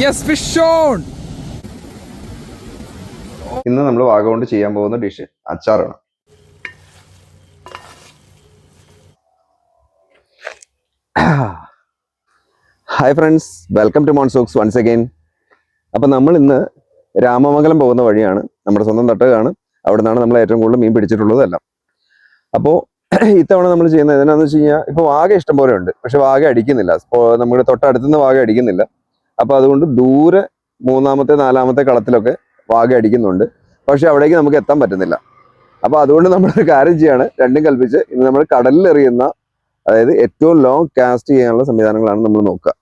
Yes fish on. ഇന്ന് നമ്മൾ വാഗമൺ ചെയ്യാൻ പോകുന്ന ഡിഷ് അച്ചാറാണ്. Hi friends, welcome to Monsox once again. അപ്പം നമ്മൾ ഇന്ന് രാമമംഗലം പോകുന്ന വഴിയാണ്. നമ്മുടെ സ്വന്തം തട്ടകമാണ്. അവിടെ നിന്നാണ് നമ്മൾ ഏറ്റവും കൂടുതൽ മീൻ പിടിച്ചിട്ടുള്ളതെല്ലാം. അപ്പോൾ ഇത്തവണ നമ്മൾ ചെയ്യുന്നത് എന്താണെന്ന് വെച്ച് കഴിഞ്ഞാൽ, ഇപ്പോൾ വാഗ ഇഷ്ടം പോലെ ഉണ്ട്, പക്ഷെ വാഗ അടിക്കുന്നില്ല. ഇപ്പോൾ നമ്മുടെ തൊട്ടടുത്തുനിന്ന് വാഗ അടിക്കുന്നില്ല. അപ്പോൾ അതുകൊണ്ട് ദൂരെ 3-ാമത്തെ 4-ാമത്തെ കളത്തിലൊക്കെ വാഗ അടിക്കുന്നുണ്ട്, പക്ഷെ അവിടേക്ക് നമുക്ക് എത്താൻ പറ്റുന്നില്ല. അപ്പോൾ അതുകൊണ്ട് നമ്മളൊരു കാര്യം ചെയ്യാണ്, രണ്ടും കൽപ്പിച്ച് ഇന്ന് നമ്മൾ കടലിൽ എറിയുന്ന, അതായത് ഏറ്റവും ലോങ് കാസ്റ്റ് ചെയ്യാനുള്ള സംവിധാനങ്ങളാണ് നമ്മൾ നോക്കുക.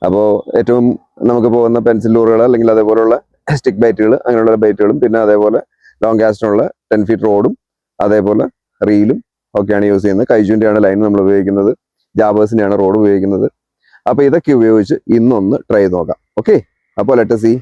അപ്പോൾ ഏറ്റവും നമുക്ക് പോകുന്ന പെൻസിൽ ലൂറുകൾ, അല്ലെങ്കിൽ അതേപോലെയുള്ള സ്റ്റിക്ക് ബൈറ്റുകൾ, അങ്ങനെയുള്ള ബൈറ്റുകളും, പിന്നെ അതേപോലെ ലോങ് കാസ്റ്റിനുള്ള 10 ഫീറ്റ് റോഡും അതേപോലെ റീലും ഒക്കെയാണ് യൂസ് ചെയ്യുന്നത്. കൈജൂൻ്റെയാണ് ലൈൻ നമ്മൾ ഉപയോഗിക്കുന്നത്, ജാബേഴ്സിൻ്റെയാണ് റോഡ് ഉപയോഗിക്കുന്നത്. അപ്പോൾ ഇതൊക്കെ ഉപയോഗിച്ച് ഇന്നൊന്ന് ട്രൈ ചെയ്ത് നോക്കാം. ഓക്കെ, അപ്പോൾ let see.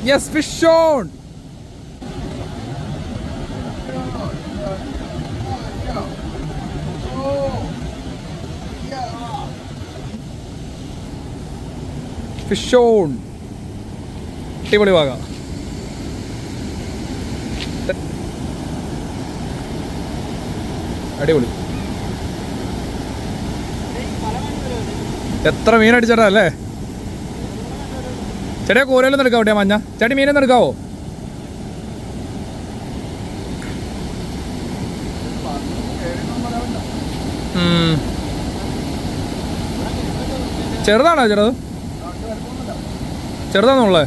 Yes fish on. Fish on. അടിപൊളി വാഗ. അടിപൊളി. എത്ര മീൻ അടിച്ചേട്ടാ അല്ലേ ചേട്ടാ? കോരയിലൊന്നും എടുക്കാവോ ചേട്ടാ? മഞ്ഞ ചേട്ടി മീനൊന്നും എടുക്കാവോ? ചെറുതാണോ? ചെറുതാന്നുള്ളേ?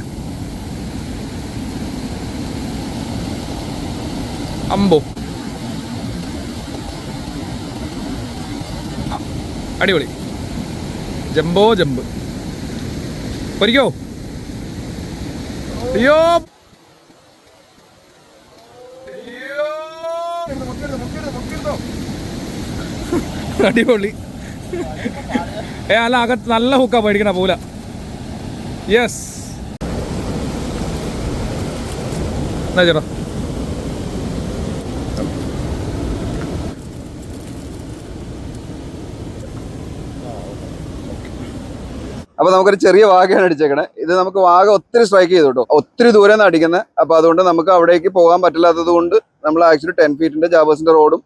അമ്പോ, അടിപൊളി. Jumbo jump. പൊരിക്കോ? അയ്യോ, അടിപൊളി. അല്ല, അകത്ത് നല്ല ഹുക്കാ, പേടിക്കണ പോല. യെസ്, എന്നാ ചേട്ടാ. അപ്പൊ നമുക്കൊരു ചെറിയ വാഗയാണ് അടിച്ചേക്കണേ. ഇത് നമുക്ക് വാഗ ഒത്തിരി സ്ട്രൈക്ക് ചെയ്തു കേട്ടോ, ഒത്തിരി ദൂരെ നിന്ന് അടിക്കുന്നത്. അപ്പൊ അതുകൊണ്ട് നമുക്ക് അവിടേക്ക് പോകാൻ പറ്റില്ലാത്തത് കൊണ്ട് നമ്മൾ ആക്ച്വലി 10 ഫീറ്റിന്റെ ജാബേഴ്സിന്റെ റോഡും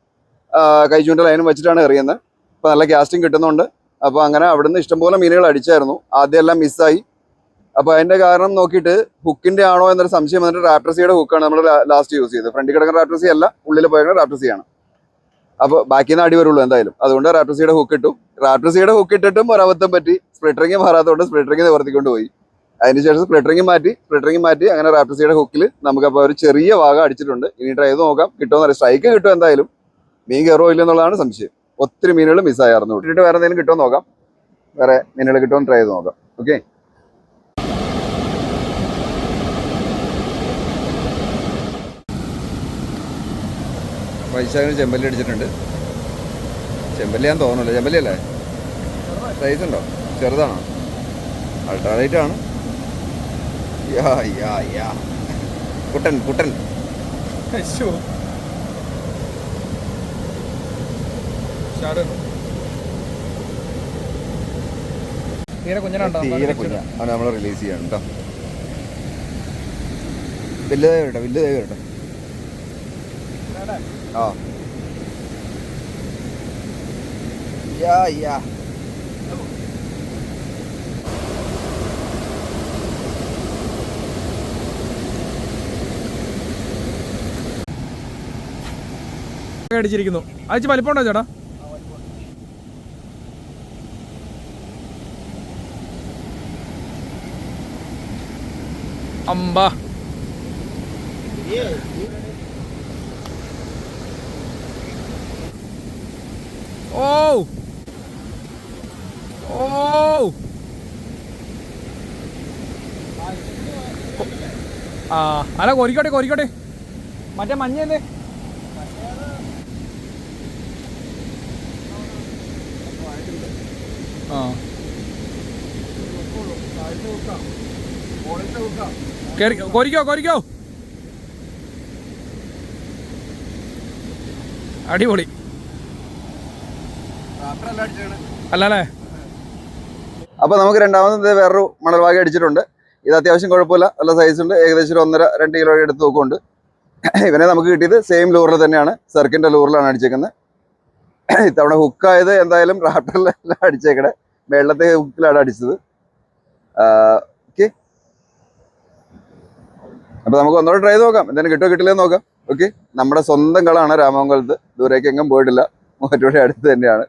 കൈചൂന്റെ ലൈനും വെച്ചിട്ടാണ് എറിയുന്നത്. അപ്പൊ നല്ല കാസ്റ്റിംഗ് കിട്ടുന്നുണ്ട്. അപ്പൊ അങ്ങനെ അവിടുന്ന് ഇഷ്ടംപോലെ മീനുകൾ അടിച്ചായിരുന്നു. ആദ്യം എല്ലാം മിസ്സായി. അപ്പൊ അതിന്റെ കാരണം നോക്കിയിട്ട് ഹുക്കിന്റെ ആണോ എന്നൊരു സംശയം വന്നിട്ട് റാപ്റ്റസിയുടെ ഹുക്കാണ് നമ്മൾ ലാസ്റ്റ് യൂസ് ചെയ്തത്. ഫ്രണ്ടിൽ കിടക്കുന്ന റാപ്റ്റസി അല്ല, ഉള്ളിൽ പോയ റാപ്റ്റസിയാണ്. അപ്പോൾ ബാക്കിൽ നിന്ന് അടി വരുള്ളൂ എന്തായാലും. അതുകൊണ്ട് റാപ്റ്റസിയുടെ ഹുക്ക് ഇട്ടു. റാപ്റ്റസിയുടെ ഹുക്ക് ഇട്ടിട്ടും ഒരബദ്ധം പറ്റി. സ്പ്ലിറ്ററിങ് മാറാത്തതുകൊണ്ട് സ്പ്ലിറ്ററിങ് നിവർത്തിക്കൊണ്ട് പോയി. അതിനുശേഷം സ്പ്ലിറ്ററിങ് മാറ്റി അങ്ങനെ റാപ്റ്റസിയുടെ ഹുക്കിൽ നമുക്കപ്പോൾ ഒരു ചെറിയ വാഗ അടിച്ചിട്ടുണ്ട്. ഇനി ട്രൈ ചെയ്ത് നോക്കാം, കിട്ടുമെന്നറിയാം. സ്ട്രൈക്ക് കിട്ടും എന്തായാലും, മീൻ കയറോ ഇല്ലെന്നുള്ളതാണ് സംശയം. ഒത്തിരി മീനുകൾ മിസ്സായിരുന്നു. ഇട്ടിട്ട് വേറെ എന്തെങ്കിലും കിട്ടുമോ നോക്കാം, വേറെ മീനുകൾ കിട്ടുമെന്ന് ട്രൈ ചെയ്ത് നോക്കാം. ഓക്കെ, വൈശാഖിന് ചെമ്പല്ലി അടിച്ചിട്ടുണ്ട്. ചെമ്പല്ലി ഞാൻ തോന്നുന്നില്ല. ചെമ്പല്ലി അല്ലേ? സൈസ് ഉണ്ടോ? ചെറുതാണോ? അൾട്രാലൈറ്റ് ആണ്. കുട്ടൻ തീരെ കുഞ്ഞാണ്. അവനെ നമ്മൾ റിലീസ് ചെയ്യണം കേട്ടോ. വലുതായി വരട്ടെ. ആ, അടിച്ചിരിക്കുന്നു. അയച്ച് വലിപ്പമുണ്ടോ ചേട്ടാ? അമ്പ. ഓ ഓ ആ അല്ല കോരിക്കോട്ടെ കോരിക്കോട്ടെ. മറ്റേ മഞ്ഞല്ലേ ആ കേറി കോരിക്കോ കോരിക്കോ. അടിപൊളി അല്ലേ. അപ്പൊ നമുക്ക് രണ്ടാമത് വേറൊരു മണൽവാഗ അടിച്ചിട്ടുണ്ട്. ഇത് അത്യാവശ്യം കുഴപ്പമില്ല, നല്ല സൈസ് ഉണ്ട്. ഏകദേശം ഒരു 1.5-2 കിലോ എടുത്ത് തൂക്കമുണ്ട്. ഇവനെ നമുക്ക് കിട്ടിയത് സെയിം ലൂറിൽ തന്നെയാണ്, സെർക്കിന്റെ ലൂറിലാണ് അടിച്ചേക്കുന്നത്. ഇത്തവണ ഹുക്കായത് എന്തായാലും റാപ്റ്ററിലല്ല അടിച്ചേക്കടെ, വെള്ളത്തെ ഹുക്കിലാണ് അടിച്ചത്. ഓക്കെ, അപ്പൊ നമുക്ക് ഒന്നുകൂടെ ട്രൈ ചെയ്ത് നോക്കാം, എന്തായാലും കിട്ടോ കിട്ടില്ലെന്ന് നോക്കാം. ഓക്കെ, നമ്മുടെ സ്വന്തം കളാണ് രാമമംഗലത്ത്, ദൂരേക്ക് എങ്ങും പോയിട്ടില്ല, മൂവാറ്റുപുഴ അടുത്ത് തന്നെയാണ്.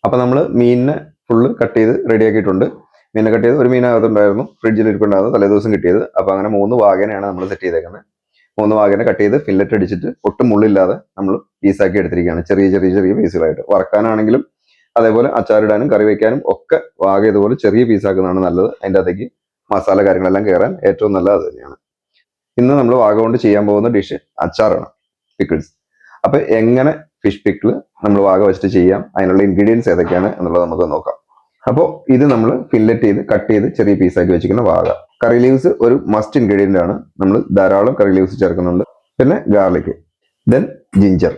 അപ്പൊ നമ്മൾ മീനിനെ ഫുള്ള് കട്ട് ചെയ്ത് റെഡിയാക്കിയിട്ടുണ്ട്. മീനെ കട്ട് ചെയ്ത് ഒരു മീനകത്തുണ്ടായിരുന്നു, ഫ്രിഡ്ജിൽ ഇരിപ്പുണ്ടായിരുന്നു, തലേ ദിവസം കിട്ടിയത്. അപ്പൊ അങ്ങനെ 3 വാഗനെയാണ് നമ്മൾ സെറ്റ് ചെയ്തേക്കുന്നത്. 3 വാഗനെ കട്ട് ചെയ്ത് ഫില്ലറ്റ് അടിച്ചിട്ട് ഒട്ടും മുള്ളില്ലാതെ നമ്മൾ പീസാക്കി എടുത്തിരിക്കുകയാണ്, ചെറിയ ചെറിയ ചെറിയ പീസുകളായിട്ട്. വറക്കാനാണെങ്കിലും അതേപോലെ അച്ചാറിടാനും കറി വയ്ക്കാനും ഒക്കെ വാഗ ഇതുപോലെ ചെറിയ പീസാക്കുന്നതാണ് നല്ലത്. അതിൻ്റെ അകത്തേക്ക് മസാല കാര്യങ്ങളെല്ലാം കയറാൻ ഏറ്റവും നല്ലത് അത് തന്നെയാണ്. ഇന്ന് നമ്മൾ വാഗ കൊണ്ട് ചെയ്യാൻ പോകുന്ന ഡിഷ് അച്ചാറാണ്, പിക്കിൾസ്. അപ്പൊ എങ്ങനെ ഫിഷ് പിക്കിൾ നമ്മൾ വാഗ വെച്ചിട്ട് ചെയ്യാം, അതിനുള്ള ഇൻഗ്രീഡിയൻസ് ഏതൊക്കെയാണ് എന്നുള്ളത് നമുക്ക് നോക്കാം. അപ്പോൾ ഇത് നമ്മൾ ഫില്ലറ്റ് ചെയ്ത് കട്ട് ചെയ്ത് ചെറിയ പീസാക്കി വെച്ചിരിക്കുന്ന വാഗ. കറി ലീവ്സ് ഒരു മസ്റ്റ് ഇൻഗ്രീഡിയന്റ് ആണ്, നമ്മൾ ധാരാളം കറി ലീവ്സ് ചേർക്കുന്നുണ്ട്. പിന്നെ ഗാർലിക്, ദെൻ ജിഞ്ചർ.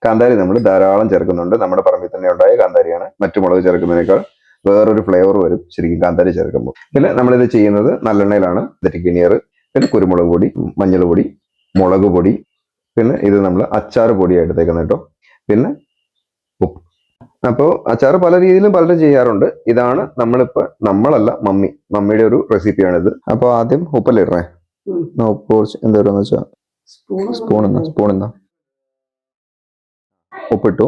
കാന്താരി നമ്മൾ ധാരാളം ചേർക്കുന്നുണ്ട്, നമ്മുടെ പറമ്പിൽ തന്നെ ഉണ്ടായ കാന്താരിയാണ്. മറ്റു മുളക് ചേർക്കുന്നതിനേക്കാൾ വേറൊരു ഫ്ലേവർ വരും ശരിക്കും കാന്താരി ചേർക്കുമ്പോൾ. പിന്നെ നമ്മളിത് ചെയ്യുന്നത് നല്ലെണ്ണയിലാണ്. വിനിയർ, പിന്നെ കുരുമുളക് പൊടി, മഞ്ഞൾ പൊടി, മുളക് പൊടി, പിന്നെ ഇത് നമ്മൾ അച്ചാർ പൊടിയായിട്ട് എടുത്തേക്കുന്നത് കേട്ടോ. പിന്നെ ഉപ്പ്. അപ്പോൾ അച്ചാർ പല രീതിയിലും പലരും ചെയ്യാറുണ്ട്. ഇതാണ് നമ്മളല്ല മമ്മിയുടെ ഒരു റെസിപ്പിയാണിത്. അപ്പോൾ ആദ്യം ഉപ്പല്ലേ ഇടണേ? ഉപ്പ് കുറച്ച് എന്താ വെച്ചാൽ സ്പൂൺ എന്നാ ഉപ്പിട്ടു,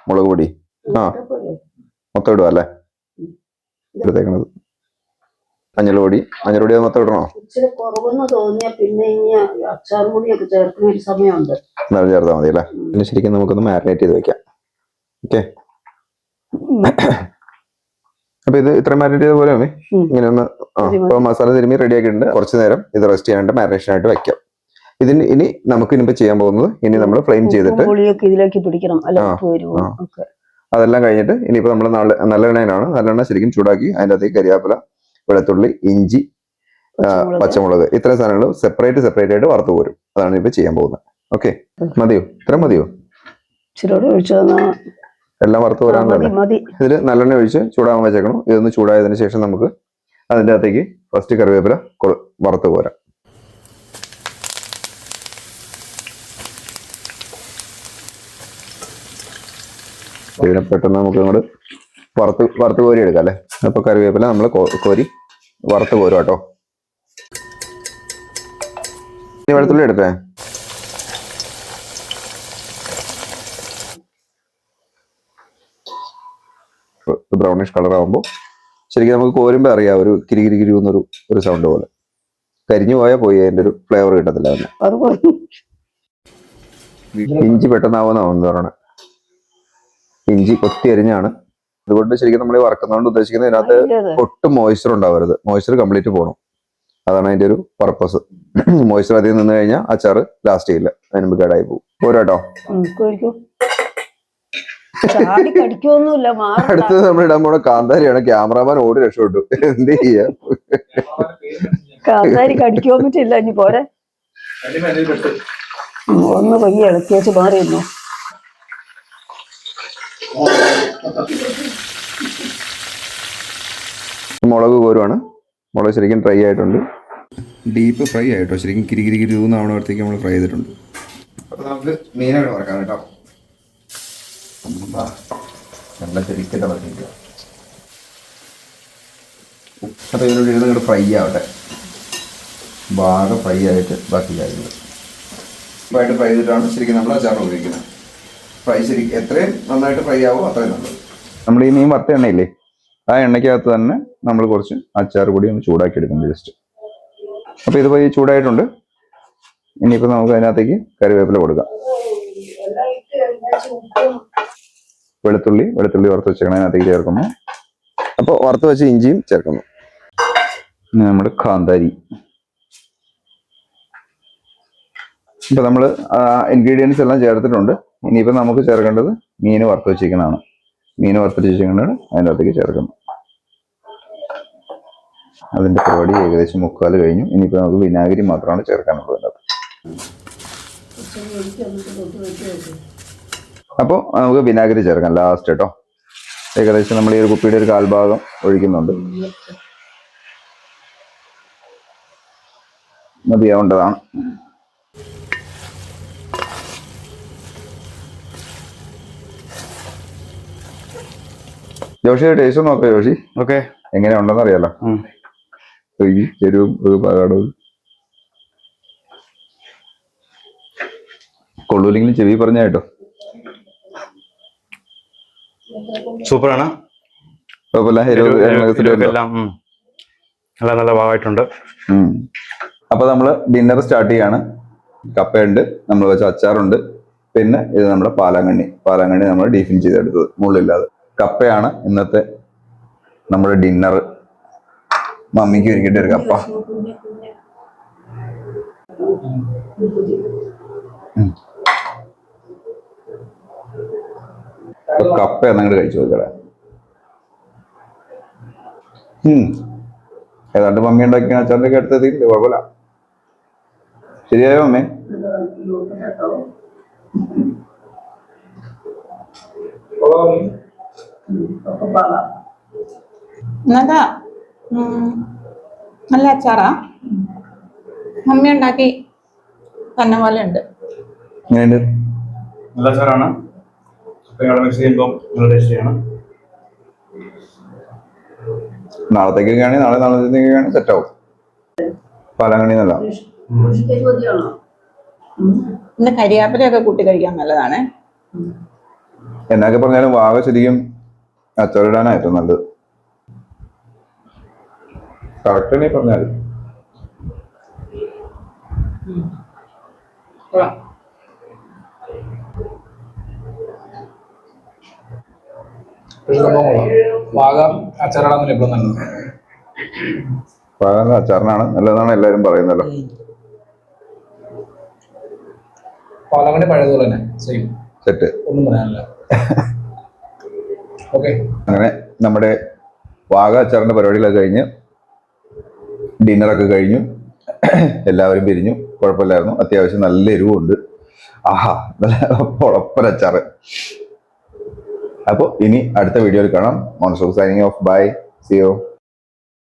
മുളക് പൊടി മൊത്തം ഇടുക അല്ലേ എടുത്തേക്കണത്. മഞ്ഞൾപ്പൊടി അത് മൊത്തം ഇടണോ? എന്നാലും ചേർത്താൽ മതി അല്ലേ. പിന്നെ ശരിക്കും നമുക്കൊന്ന് മാരിനേറ്റ് ചെയ്ത് വെക്കാം. ഓക്കെ, അപ്പൊ ഇത് ഇത്ര മാരിനേറ്റ് ചെയ്ത പോലെ ഇങ്ങനെ ഒന്ന് ഇപ്പൊ മസാല തിരുമ്മി റെഡി ആക്കിയിട്ടുണ്ട്. കുറച്ച് നേരം ഇത് റെസ്റ്റ് ചെയ്യാണ്ട് മാരിനേഷൻ ആയിട്ട് വെക്കാം. ഇതിന് ഇനി നമുക്ക് ഇനിയിപ്പോ ചെയ്യാൻ പോകുന്നത്, ഇനി നമ്മൾ ഫ്ലെയിം ചെയ്തിട്ട് അതെല്ലാം കഴിഞ്ഞിട്ട് ഇനിയിപ്പോ നമ്മൾ നല്ലെണ്ണയാണ്. നല്ലെണ്ണ ശരിക്കും ചൂടാക്കി അതിൻ്റെ അകത്തേക്ക് കരിയാപ്പില, വെളുത്തുള്ളി, ഇഞ്ചി, പച്ചമുളക്, ഇത്രയും സാധനങ്ങൾ സെപ്പറേറ്റ് ആയിട്ട് വറുത്ത് പോരും. അതാണ് ഇപ്പൊ ചെയ്യാൻ പോകുന്നത്. ഓക്കെ, മതിയോ? ഇത്ര മതിയോ? എല്ലാം വറുത്ത് പോരാൻ ഇതിൽ നല്ലെണ്ണ ഒഴിച്ച് ചൂടാകാൻ വെച്ചേക്കണം. ഇതൊന്ന് ചൂടായതിനു ശേഷം നമുക്ക് അതിൻ്റെ അകത്തേക്ക് ഫസ്റ്റ് കറിവേപ്പില വറുത്ത് പോരാം. ഇതിനെ പെട്ടെന്ന് നമുക്ക് അങ്ങോട്ട് വറുത്ത് കോരി എടുക്കാം അല്ലേ. അപ്പൊ കറിവേപ്പില നമ്മൾ കോരി വറുത്ത് പോരും കേട്ടോ. ഇനി വെളുത്തുള്ളി എടുക്കേ. ബ്രൗണിഷ് കളർ ആകുമ്പോൾ ശരിക്കും നമുക്ക് കോരുമ്പോൾ അറിയാം ഒരു കിരി എന്നൊരു സൗണ്ട് പോലെ. കരിഞ്ഞു പോയാൽ പോയി, അതിന്റെ ഒരു ഫ്ലേവർ കിട്ടത്തില്ല. അതിന് ഇഞ്ചി പെട്ടെന്നാവുമെന്നാണ് പറയണത്. ഇഞ്ചി കൊത്തി അരിഞ്ഞാണ്. അതുകൊണ്ട് ശരിക്കും നമ്മൾ വറക്കുന്നതുകൊണ്ട് ഉദ്ദേശിക്കുന്നത് ഇതിനകത്ത് ഒട്ടും മോയ്സ്ചർ ഉണ്ടാവരുത്. മോയ്സ്ചർ കംപ്ലീറ്റ് പോകണം. അതാണ് അതിന്റെ ഒരു പർപ്പസ്. മോയ്സ്ചർ അധികം നിന്ന് കഴിഞ്ഞാൽ അച്ചാറ് ലാസ്റ്റ് ചെയ്യില്ല, അതിന് മുമ്പ് കേടായി പോകും. പോരാട്ടോ. അടുത്തത് നമ്മൾ ഇടാൻ പോണ കാന്താരിയാണ്. ക്യാമറാമാൻ ഓടി രക്ഷപ്പെട്ടു. എന്ത് ചെയ്യാ, കാന്താരി കടിക്കാൻ പറ്റില്ല. ഇനി പോരെ, ഒന്ന് പയ്യെ ഇളക്കിയേച്ച് മാറിയിരുന്നു. മുളക് കോരുവാണ്. മുളക് ശരിക്കും ഡ്രൈ ആയിട്ടുണ്ട്, ഡീപ്പ് ഫ്രൈ ആയിട്ടോ. ശരിക്കും കിരി ആവണത്തേക്ക് നമ്മൾ ഫ്രൈ ചെയ്തിട്ടുണ്ട്. അപ്പൊ നമുക്ക് മീനായിട്ട് വറക്കാം കേട്ടോ. നല്ല ശരിക്കും തിളക്കിക്കുക. അപ്പൊ ഇതിനുള്ളിൽ ഫ്രൈ ആവട്ടെ. ഭാഗം ഫ്രൈ ആയിട്ട് ബാക്കി കാര്യങ്ങൾ ഇപ്പായിട്ട് ഫ്രൈ ചെയ്തിട്ടാണ് ശരിക്കും നമ്മൾ അച്ചാർ ഉപയോഗിക്കുന്നത്. ഫ്രൈ ശരിക്കും എത്രയും നന്നായിട്ട് ഫ്രൈ ആവും അത്രയും നല്ലത്. നമ്മൾ ഈ മീൻ വറുത്ത എണ്ണയില്ലേ, ആ എണ്ണയ്ക്കകത്ത് തന്നെ നമ്മൾ കുറച്ച് അച്ചാർ പൊടി ഒന്ന് ചൂടാക്കി എടുക്കണം ജസ്റ്റ്. അപ്പോൾ ഇതിപ്പോൾ ഈ ചൂടായിട്ടുണ്ട്. ഇനിയിപ്പോൾ നമുക്ക് അതിനകത്തേക്ക് കറിവേപ്പില കൊടുക്കാം. വെളുത്തുള്ളി വറുത്ത് വെച്ചേക്കണം അതിനകത്തേക്ക് ചേർക്കുന്നു. അപ്പോൾ വറുത്ത് വെച്ച ഇഞ്ചിയും ചേർക്കുന്നു. നമ്മുടെ കാന്താരി. ഇപ്പൊ നമ്മൾ ഇൻഗ്രീഡിയൻസ് എല്ലാം ചേർത്തിട്ടുണ്ട്. ഇനിയിപ്പോൾ നമുക്ക് ചേർക്കേണ്ടത് മീൻ വറുത്ത് വെച്ചിരിക്കുന്നതാണ്. മീൻ വറുത്ത് വെച്ചിരിക്കുന്നത് അതിൻ്റെ അകത്തേക്ക് ചേർക്കുന്നു. അതിന്റെ പരിപാടി ഏകദേശം 3/4 കഴിഞ്ഞു. ഇനിയിപ്പോൾ നമുക്ക് വിനാഗിരി മാത്രമാണ് ചേർക്കാനുള്ളത്. അപ്പോൾ നമുക്ക് വിനാഗിരി ചേർക്കാം ലാസ്റ്റ് കേട്ടോ. ഏകദേശം നമ്മൾ ഈ ഒരു കുപ്പിയുടെ ഒരു 1/4 ഭാഗം ഒഴിക്കുന്നുണ്ട്. മതിയാവേണ്ടതാണ്. ജോഷി ടേസ്റ്റ് നോക്കാം. ജോഷി ഓക്കെ, എങ്ങനെ ഉണ്ടെന്ന് അറിയാലോ. എരിവും ഒരു പാകാടവും കൊള്ളൂലെങ്കിലും ചെവി പറഞ്ഞ കേട്ടോ. സൂപ്പറാണ്. കുഴപ്പമില്ല. എല്ലാം നല്ല ഭാഗമായിട്ടുണ്ട്. അപ്പൊ നമ്മള് ഡിന്നർ സ്റ്റാർട്ട് ചെയ്യാണ്. കപ്പയുണ്ട്, നമ്മൾ വെച്ച അച്ചാറുണ്ട്, പിന്നെ ഇത് നമ്മുടെ പാലാങ്കണ്ണി നമ്മൾ ഡീഫിൻ ചെയ്തെടുത്തത് മുള്ളില്ലാതെ. കപ്പയാണ് ഇന്നത്തെ നമ്മുടെ ഡിന്നർ. മമ്മിക്ക് ഒരുക്കിയിട്ട് ഒരു കപ്പ. കപ്പ എന്നങ്ങോട്ട് കഴിച്ചു നോക്കട. ഏതാണ്ട് മമ്മി ഉണ്ടാക്കിയ അച്ചാറിന്റെ ഒക്കെ അടുത്തെത്തിയില്ല. കുഴപ്പമില്ല. ശരിയായോ മമ്മി? നല്ല അച്ചാറാ. മമ്മി ഉണ്ടാക്കി തന്നെ പോലെ ഉണ്ട്. എങ്ങനെയുണ്ട്? നല്ല അച്ചാറാണ്. മിക്സ് ചെയ്യുമ്പോൾ നല്ല ടേസ്റ്റിയാണ്. നാളത്തേക്കൊക്കെയാണെങ്കിൽ നാളത്തേക്കാണെങ്കിൽ സെറ്റ് ആവും. പാലാങ്കണ്ണി നല്ല. ഇന്ന് കരിയാപ്പിലൊക്കെ കൂട്ടി കഴിക്കാൻ നല്ലതാണ്. എന്നൊക്കെ പറഞ്ഞാലും വാഗ ശരിക്കും അച്ചാറിടാനാണ് ഏറ്റവും നല്ലത്. കറക്റ്റ് പറഞ്ഞാൽ വാഗം അച്ചാറിടാൻ എപ്പോഴും നല്ലത്. വാഗ അച്ചാറിനാണ് നല്ലതെന്നാണ് എല്ലാവരും പറയുന്നല്ലോ. പാലങ്ങണി പഴയതുപോലെ തന്നെ സെയിം സെറ്റ്, ഒന്നും പറയാനില്ല. ഓക്കെ, അങ്ങനെ നമ്മുടെ വാഗ അച്ചാറിന്റെ പരിപാടികളൊക്കെ കഴിഞ്ഞ് ഡിന്നറൊക്കെ കഴിഞ്ഞു. എല്ലാവരും പിരിഞ്ഞു. കുഴപ്പമില്ലായിരുന്നു. അത്യാവശ്യം നല്ല എരിവുണ്ട്. ആഹാ, നല്ല പൊളപ്പരച്ചാറ്. അപ്പോൾ ഇനി അടുത്ത വീഡിയോയിൽ കാണാം. Monsox signing off. Bye, see U.